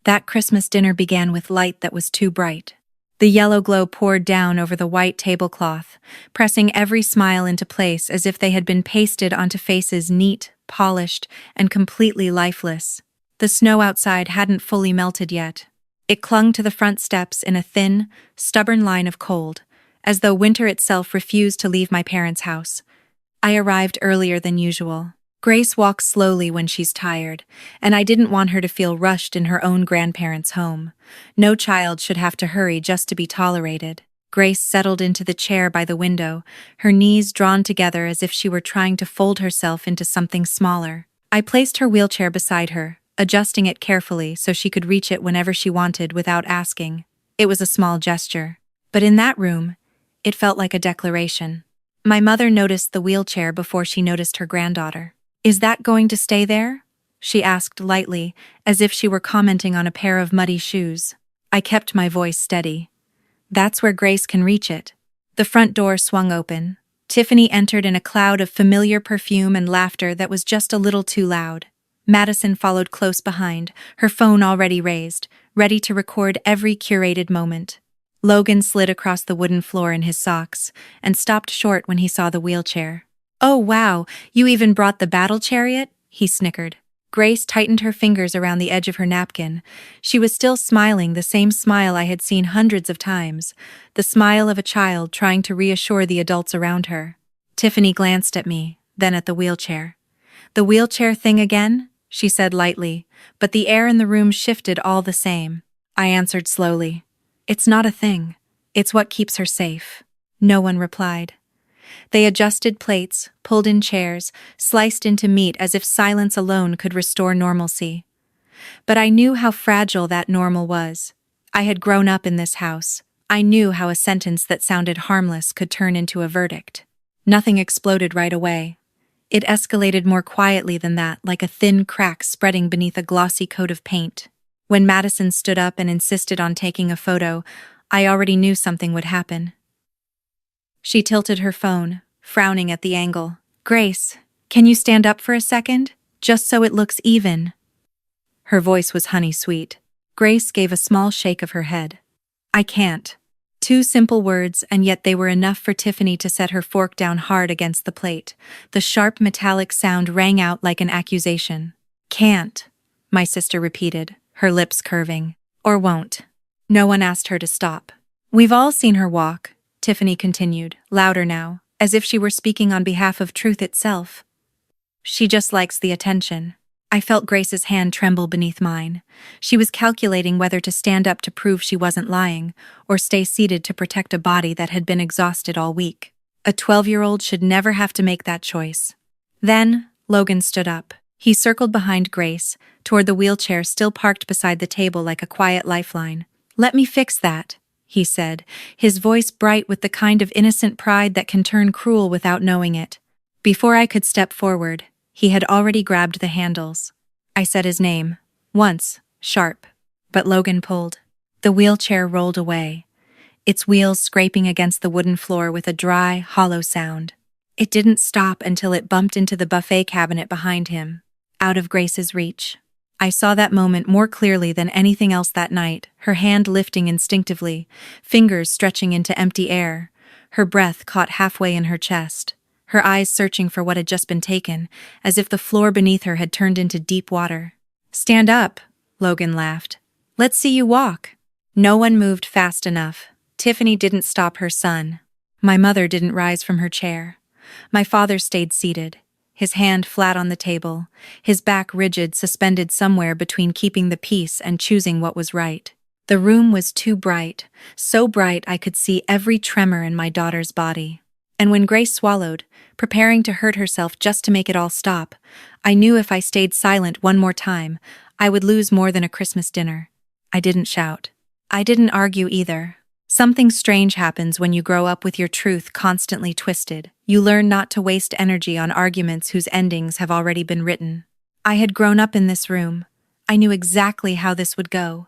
That Christmas dinner began with light that was too bright. The yellow glow poured down over the white tablecloth, pressing every smile into place as if they had been pasted onto faces neat, polished, and completely lifeless. The snow outside hadn't fully melted yet. It clung to the front steps in a thin, stubborn line of cold, as though winter itself refused to leave my parents' house. I arrived earlier than usual. Grace walks slowly when she's tired, and I didn't want her to feel rushed in her own grandparents' home. No child should have to hurry just to be tolerated. Grace settled into the chair by the window, her knees drawn together as if she were trying to fold herself into something smaller. I placed her wheelchair beside her, adjusting it carefully so she could reach it whenever she wanted without asking. It was a small gesture, but in that room, it felt like a declaration. My mother noticed the wheelchair before she noticed her granddaughter. "Is that going to stay there?" she asked lightly, as if she were commenting on a pair of muddy shoes. I kept my voice steady. "That's where Grace can reach it." The front door swung open. Tiffany entered in a cloud of familiar perfume and laughter that was just a little too loud. Madison followed close behind, her phone already raised, ready to record every curated moment. Logan slid across the wooden floor in his socks and stopped short when he saw the wheelchair. "Oh wow, you even brought the battle chariot?" he snickered. Grace tightened her fingers around the edge of her napkin. She was still smiling, the same smile I had seen hundreds of times, the smile of a child trying to reassure the adults around her. Tiffany glanced at me, then at the wheelchair. "The wheelchair thing again?" she said lightly, but the air in the room shifted all the same. I answered slowly. "It's not a thing. It's what keeps her safe." No one replied. They adjusted plates, pulled in chairs, sliced into meat as if silence alone could restore normalcy. But I knew how fragile that normal was. I had grown up in this house. I knew how a sentence that sounded harmless could turn into a verdict. Nothing exploded right away. It escalated more quietly than that, like a thin crack spreading beneath a glossy coat of paint. When Madison stood up and insisted on taking a photo, I already knew something would happen. She tilted her phone, frowning at the angle. "Grace, can you stand up for a second? Just so it looks even." Her voice was honey-sweet. Grace gave a small shake of her head. "I can't." Two simple words, and yet they were enough for Tiffany to set her fork down hard against the plate. The sharp metallic sound rang out like an accusation. "Can't," my sister repeated, her lips curving. "Or won't." No one asked her to stop. "We've all seen her walk," Tiffany continued, louder now, as if she were speaking on behalf of truth itself. "She just likes the attention." I felt Grace's hand tremble beneath mine. She was calculating whether to stand up to prove she wasn't lying, or stay seated to protect a body that had been exhausted all week. A 12-year-old should never have to make that choice. Then, Logan stood up. He circled behind Grace, toward the wheelchair still parked beside the table like a quiet lifeline. "Let me fix that," he said, his voice bright with the kind of innocent pride that can turn cruel without knowing it. Before I could step forward, he had already grabbed the handles. I said his name, once, sharp, but Logan pulled. The wheelchair rolled away, its wheels scraping against the wooden floor with a dry, hollow sound. It didn't stop until it bumped into the buffet cabinet behind him, out of Grace's reach. I saw that moment more clearly than anything else that night, her hand lifting instinctively, fingers stretching into empty air, her breath caught halfway in her chest, her eyes searching for what had just been taken, as if the floor beneath her had turned into deep water. "Stand up," Logan laughed. "Let's see you walk." No one moved fast enough. Tiffany didn't stop her son. My mother didn't rise from her chair. My father stayed seated, his hand flat on the table, his back rigid, suspended somewhere between keeping the peace and choosing what was right. The room was too bright, so bright I could see every tremor in my daughter's body. And when Grace swallowed, preparing to hurt herself just to make it all stop, I knew if I stayed silent one more time, I would lose more than a Christmas dinner. I didn't shout. I didn't argue either. Something strange happens when you grow up with your truth constantly twisted. You learn not to waste energy on arguments whose endings have already been written. I had grown up in this room. I knew exactly how this would go.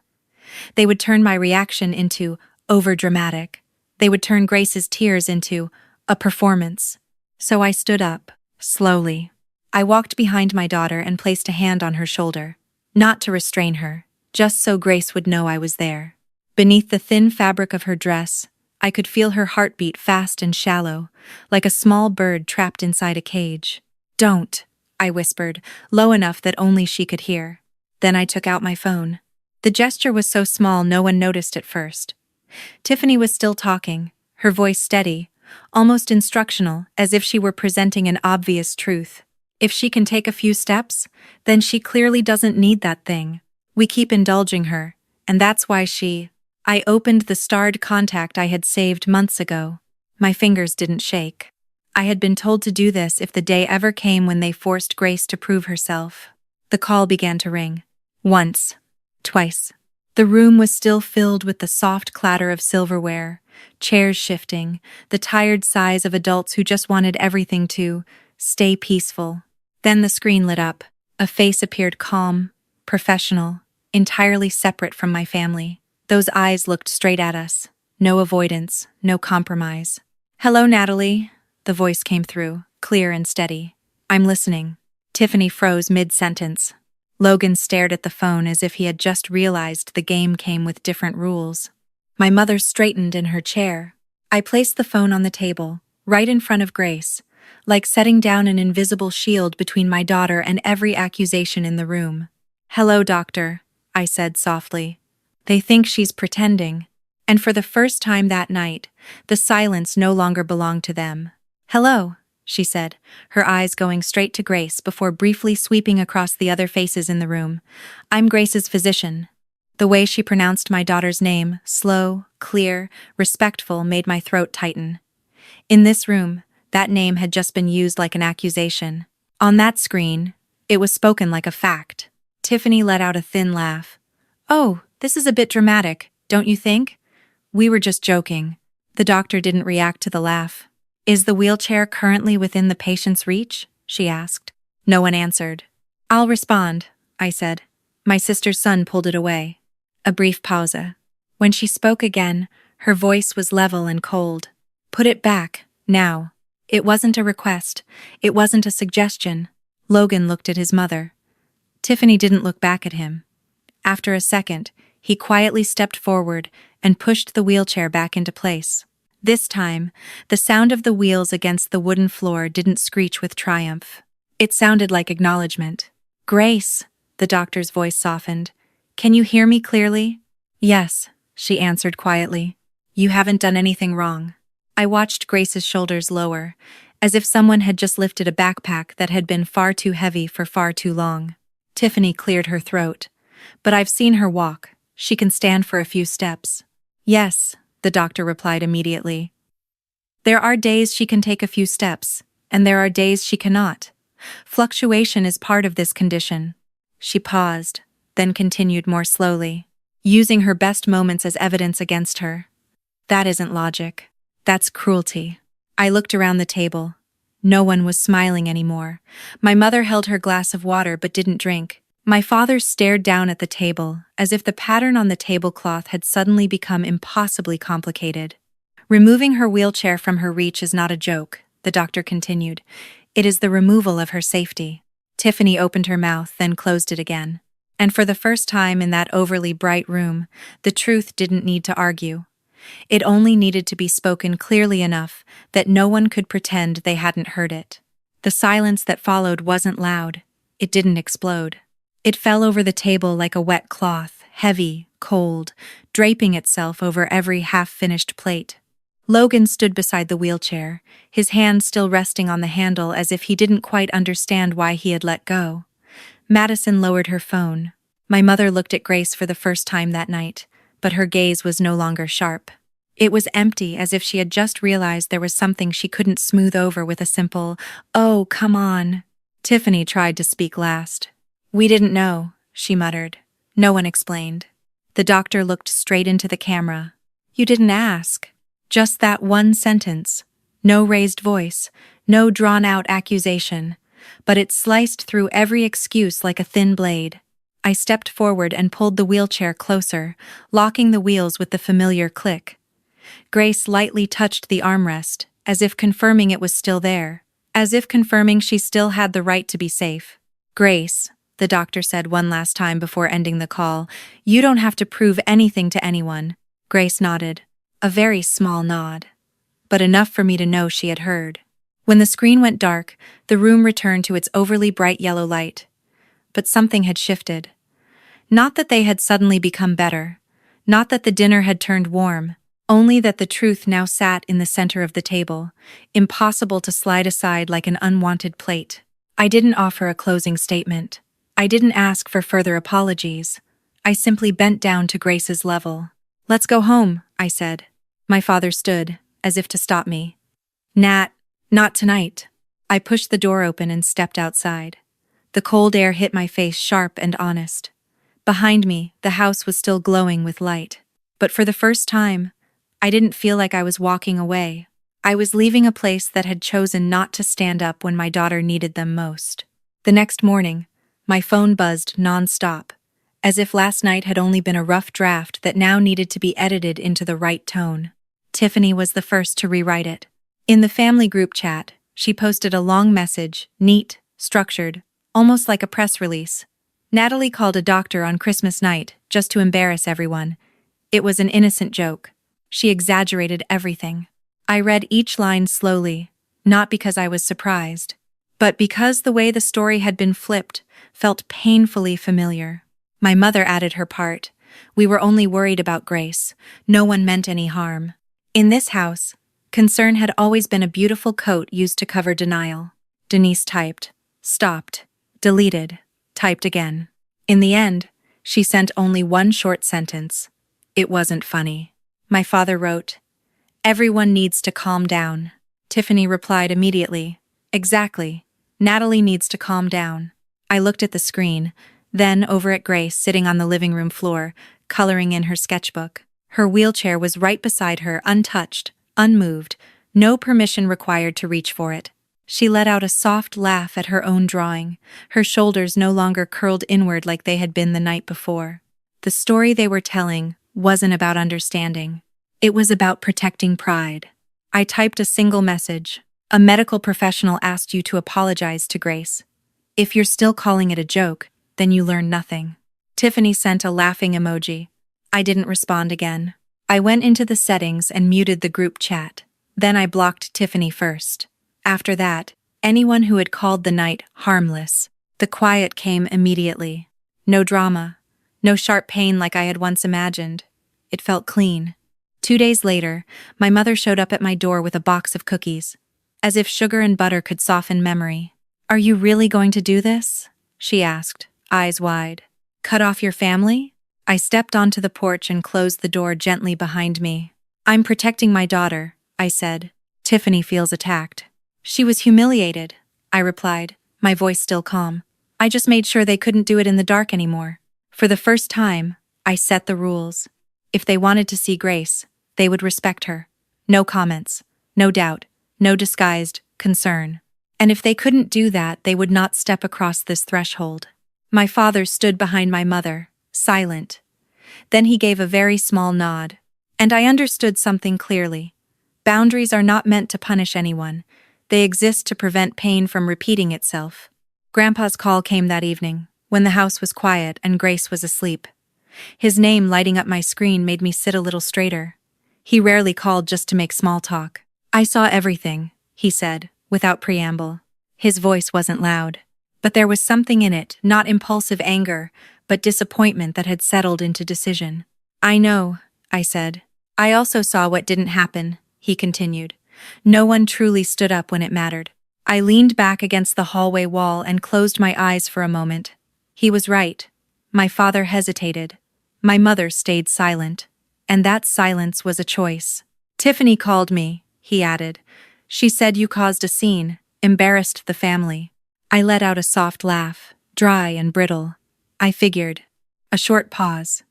They would turn my reaction into overdramatic. They would turn Grace's tears into a performance. So I stood up, slowly. I walked behind my daughter and placed a hand on her shoulder. Not to restrain her, just so Grace would know I was there. Beneath the thin fabric of her dress, I could feel her heartbeat fast and shallow, like a small bird trapped inside a cage. "Don't," I whispered, low enough that only she could hear. Then I took out my phone. The gesture was so small no one noticed at first. Tiffany was still talking, her voice steady, almost instructional, as if she were presenting an obvious truth. If she can take a few steps, then she clearly doesn't need that thing. We keep indulging her, and that's why I opened the starred contact I had saved months ago. My fingers didn't shake. I had been told to do this if the day ever came when they forced Grace to prove herself. The call began to ring. Once. Twice. The room was still filled with the soft clatter of silverware, chairs shifting, the tired sighs of adults who just wanted everything to stay peaceful. Then the screen lit up. A face appeared calm, professional, entirely separate from my family. Those eyes looked straight at us. No avoidance, no compromise. "Hello, Natalie," the voice came through, clear and steady. "I'm listening." Tiffany froze mid-sentence. Logan stared at the phone as if he had just realized the game came with different rules. My mother straightened in her chair. I placed the phone on the table, right in front of Grace, like setting down an invisible shield between my daughter and every accusation in the room. "Hello, doctor," I said softly. "They think she's pretending." And for the first time that night, the silence no longer belonged to them. "Hello," she said, her eyes going straight to Grace before briefly sweeping across the other faces in the room. "I'm Grace's physician." The way she pronounced my daughter's name, slow, clear, respectful, made my throat tighten. In this room, that name had just been used like an accusation. On that screen, it was spoken like a fact. Tiffany let out a thin laugh. "Oh, this is a bit dramatic, don't you think?" "We were just joking." The doctor didn't react to the laugh. "Is the wheelchair currently within the patient's reach?" she asked. No one answered. "I'll respond," I said. "My sister's son pulled it away." A brief pause. When she spoke again, her voice was level and cold. "Put it back, now." It wasn't a request. It wasn't a suggestion. Logan looked at his mother. Tiffany didn't look back at him. After a second, he quietly stepped forward and pushed the wheelchair back into place. This time, the sound of the wheels against the wooden floor didn't screech with triumph. It sounded like acknowledgement. "Grace," the doctor's voice softened. "Can you hear me clearly?" "Yes," she answered quietly. "You haven't done anything wrong." I watched Grace's shoulders lower, as if someone had just lifted a backpack that had been far too heavy for far too long. Tiffany cleared her throat. "But I've seen her walk. She can stand for a few steps." "Yes," the doctor replied immediately. "There are days she can take a few steps, and there are days she cannot. Fluctuation is part of this condition." She paused, then continued more slowly, using her best moments as evidence against her. "That isn't logic. That's cruelty." I looked around the table. No one was smiling anymore. My mother held her glass of water but didn't drink. My father stared down at the table, as if the pattern on the tablecloth had suddenly become impossibly complicated. "Removing her wheelchair from her reach is not a joke," the doctor continued. "It is the removal of her safety." Tiffany opened her mouth, then closed it again. And for the first time in that overly bright room, the truth didn't need to argue. It only needed to be spoken clearly enough that no one could pretend they hadn't heard it. The silence that followed wasn't loud. It didn't explode. It fell over the table like a wet cloth, heavy, cold, draping itself over every half-finished plate. Logan stood beside the wheelchair, his hand still resting on the handle as if he didn't quite understand why he had let go. Madison lowered her phone. My mother looked at Grace for the first time that night, but her gaze was no longer sharp. It was empty, as if she had just realized there was something she couldn't smooth over with a simple, "Oh, come on." Tiffany tried to speak last. "We didn't know," she muttered. No one explained. The doctor looked straight into the camera. "You didn't ask." Just that one sentence. No raised voice, no drawn-out accusation, but it sliced through every excuse like a thin blade. I stepped forward and pulled the wheelchair closer, locking the wheels with the familiar click. Grace lightly touched the armrest, as if confirming it was still there, as if confirming she still had the right to be safe. "Grace," the doctor said one last time before ending the call. "You don't have to prove anything to anyone." Grace nodded. A very small nod, but enough for me to know she had heard. When the screen went dark, the room returned to its overly bright yellow light. But something had shifted. Not that they had suddenly become better, not that the dinner had turned warm, only that the truth now sat in the center of the table, impossible to slide aside like an unwanted plate. I didn't offer a closing statement. I didn't ask for further apologies. I simply bent down to Grace's level. "Let's go home," I said. My father stood, as if to stop me. "Nat, not tonight." I pushed the door open and stepped outside. The cold air hit my face sharp and honest. Behind me, the house was still glowing with light. But for the first time, I didn't feel like I was walking away. I was leaving a place that had chosen not to stand up when my daughter needed them most. The next morning, my phone buzzed non-stop, as if last night had only been a rough draft that now needed to be edited into the right tone. Tiffany was the first to rewrite it. In the family group chat, she posted a long message, neat, structured, almost like a press release. Natalie called a doctor on Christmas night, just to embarrass everyone. It was an innocent joke. She exaggerated everything. I read each line slowly, not because I was surprised, but because the way the story had been flipped felt painfully familiar. My mother added her part. "We were only worried about Grace. No one meant any harm." In this house, concern had always been a beautiful coat used to cover denial. Denise typed, stopped, deleted, typed again. In the end, she sent only one short sentence. "It wasn't funny." My father wrote, "Everyone needs to calm down." Tiffany replied immediately, "Exactly. Natalie needs to calm down." I looked at the screen, then over at Grace sitting on the living room floor, coloring in her sketchbook. Her wheelchair was right beside her, untouched, unmoved, no permission required to reach for it. She let out a soft laugh at her own drawing, her shoulders no longer curled inward like they had been the night before. The story they were telling wasn't about understanding. It was about protecting pride. I typed a single message. "A medical professional asked you to apologize to Grace. If you're still calling it a joke, then you learn nothing." Tiffany sent a laughing emoji. I didn't respond again. I went into the settings and muted the group chat. Then I blocked Tiffany first. After that, anyone who had called the night harmless. The quiet came immediately. No drama. No sharp pain like I had once imagined. It felt clean. 2 days later, my mother showed up at my door with a box of cookies. As if sugar and butter could soften memory. "Are you really going to do this?" she asked, eyes wide. "Cut off your family?" I stepped onto the porch and closed the door gently behind me. "I'm protecting my daughter," I said. "Tiffany feels attacked." "She was humiliated," I replied, my voice still calm. "I just made sure they couldn't do it in the dark anymore." For the first time, I set the rules. If they wanted to see Grace, they would respect her. No comments, no doubt, no disguised concern. And if they couldn't do that, they would not step across this threshold. My father stood behind my mother, silent. Then he gave a very small nod. And I understood something clearly. Boundaries are not meant to punish anyone. They exist to prevent pain from repeating itself. Grandpa's call came that evening, when the house was quiet and Grace was asleep. His name lighting up my screen made me sit a little straighter. He rarely called just to make small talk. "I saw everything," he said, without preamble. His voice wasn't loud, but there was something in it, not impulsive anger, but disappointment that had settled into decision. "I know," I said. "I also saw what didn't happen," he continued. "No one truly stood up when it mattered." I leaned back against the hallway wall and closed my eyes for a moment. He was right. My father hesitated. My mother stayed silent. And that silence was a choice. "Tiffany called me," he added. "She said you caused a scene, embarrassed the family." I let out a soft laugh, dry and brittle. I figured. A short pause.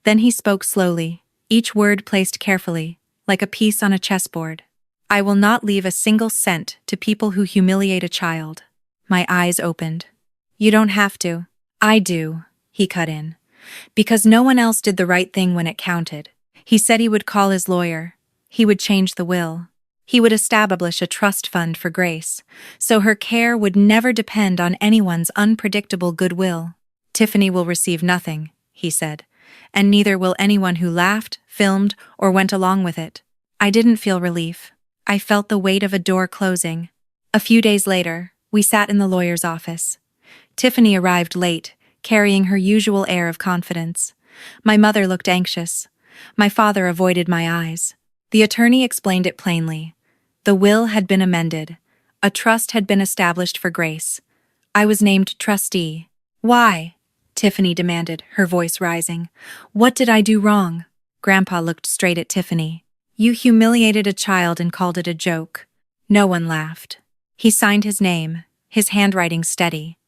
Then he spoke slowly, each word placed carefully, like a piece on a chessboard. "I will not leave a single cent to people who humiliate a child." My eyes opened. "You don't have to." "I do," he cut in. "Because no one else did the right thing when it counted." He said he would call his lawyer. He would change the will. He would establish a trust fund for Grace, so her care would never depend on anyone's unpredictable goodwill. Tiffany will receive nothing, he said, and neither will anyone who laughed, filmed, or went along with it. I didn't feel relief. I felt the weight of a door closing. A few days later, we sat in the lawyer's office. Tiffany arrived late, carrying her usual air of confidence. My mother looked anxious. My father avoided my eyes. The attorney explained it plainly. The will had been amended. A trust had been established for Grace. I was named trustee. Why? Tiffany demanded, her voice rising. What did I do wrong? Grandpa looked straight at Tiffany. You humiliated a child and called it a joke. No one laughed. He signed his name, his handwriting steady.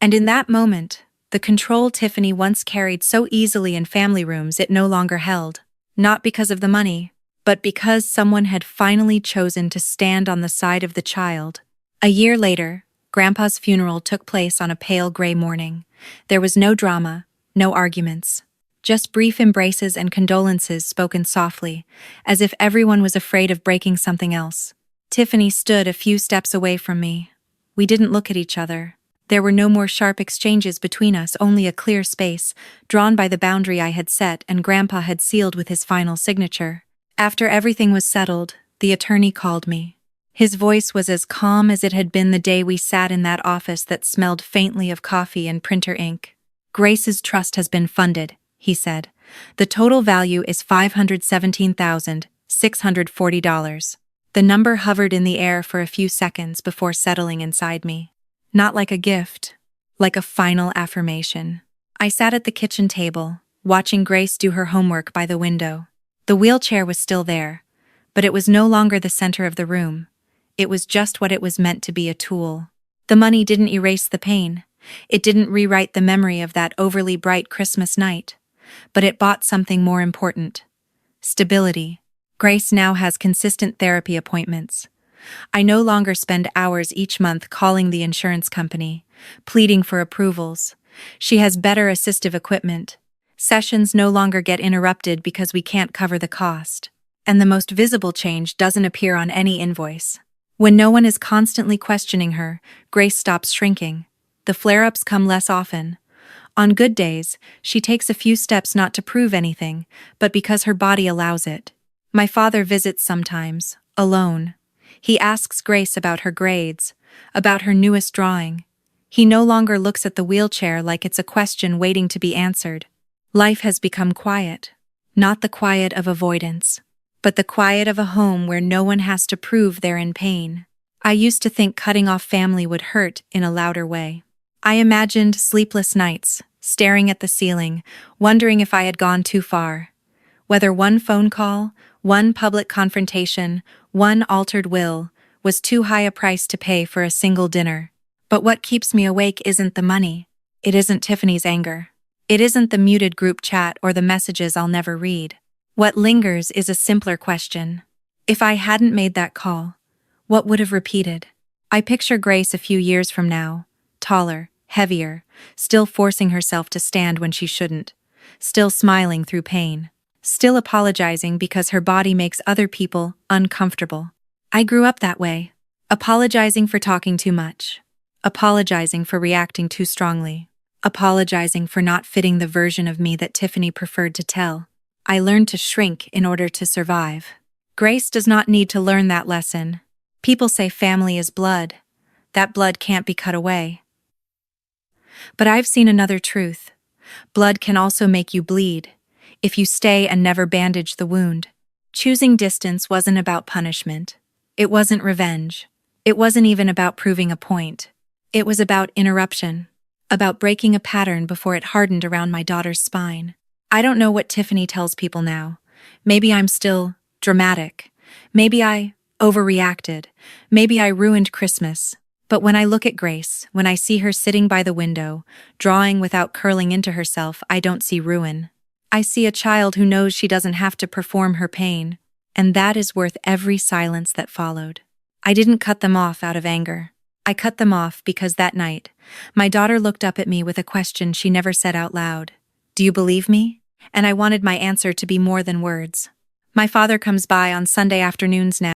And in that moment, the control Tiffany once carried so easily in family rooms it no longer held. Not because of the money, but because someone had finally chosen to stand on the side of the child. A year later, Grandpa's funeral took place on a pale gray morning. There was no drama, no arguments. Just brief embraces and condolences spoken softly, as if everyone was afraid of breaking something else. Tiffany stood a few steps away from me. We didn't look at each other. There were no more sharp exchanges between us, only a clear space, drawn by the boundary I had set and Grandpa had sealed with his final signature. After everything was settled, the attorney called me. His voice was as calm as it had been the day we sat in that office that smelled faintly of coffee and printer ink. Grace's trust has been funded, he said. The total value is $517,640. The number hovered in the air for a few seconds before settling inside me. Not like a gift, like a final affirmation. I sat at the kitchen table, watching Grace do her homework by the window. The wheelchair was still there, but it was no longer the center of the room. It was just what it was meant to be, a tool. The money didn't erase the pain. It didn't rewrite the memory of that overly bright Christmas night. But it bought something more important. Stability. Grace now has consistent therapy appointments. I no longer spend hours each month calling the insurance company, pleading for approvals. She has better assistive equipment. Sessions no longer get interrupted because we can't cover the cost. And the most visible change doesn't appear on any invoice. When no one is constantly questioning her, Grace stops shrinking. The flare-ups come less often. On good days, she takes a few steps not to prove anything, but because her body allows it. My father visits sometimes, alone. He asks Grace about her grades, about her newest drawing. He no longer looks at the wheelchair like it's a question waiting to be answered. Life has become quiet. Not the quiet of avoidance, but the quiet of a home where no one has to prove they're in pain. I used to think cutting off family would hurt in a louder way. I imagined sleepless nights, staring at the ceiling, wondering if I had gone too far. Whether one phone call, one public confrontation, one altered will, was too high a price to pay for a single dinner. But what keeps me awake isn't the money. It isn't Tiffany's anger. It isn't the muted group chat or the messages I'll never read. What lingers is a simpler question. If I hadn't made that call, what would have repeated? I picture Grace a few years from now, taller, heavier, still forcing herself to stand when she shouldn't, still smiling through pain, still apologizing because her body makes other people uncomfortable. I grew up that way, apologizing for talking too much, apologizing for reacting too strongly, apologizing for not fitting the version of me that Tiffany preferred to tell. I learned to shrink in order to survive. Grace does not need to learn that lesson. People say family is blood. That blood can't be cut away. But I've seen another truth. Blood can also make you bleed, if you stay and never bandage the wound. Choosing distance wasn't about punishment. It wasn't revenge. It wasn't even about proving a point. It was about interruption, about breaking a pattern before it hardened around my daughter's spine. I don't know what Tiffany tells people now. Maybe I'm still dramatic. Maybe I overreacted. Maybe I ruined Christmas. But when I look at Grace, when I see her sitting by the window, drawing without curling into herself, I don't see ruin. I see a child who knows she doesn't have to perform her pain, and that is worth every silence that followed. I didn't cut them off out of anger. I cut them off because that night, my daughter looked up at me with a question she never said out loud. Do you believe me? And I wanted my answer to be more than words. My father comes by on Sunday afternoons now.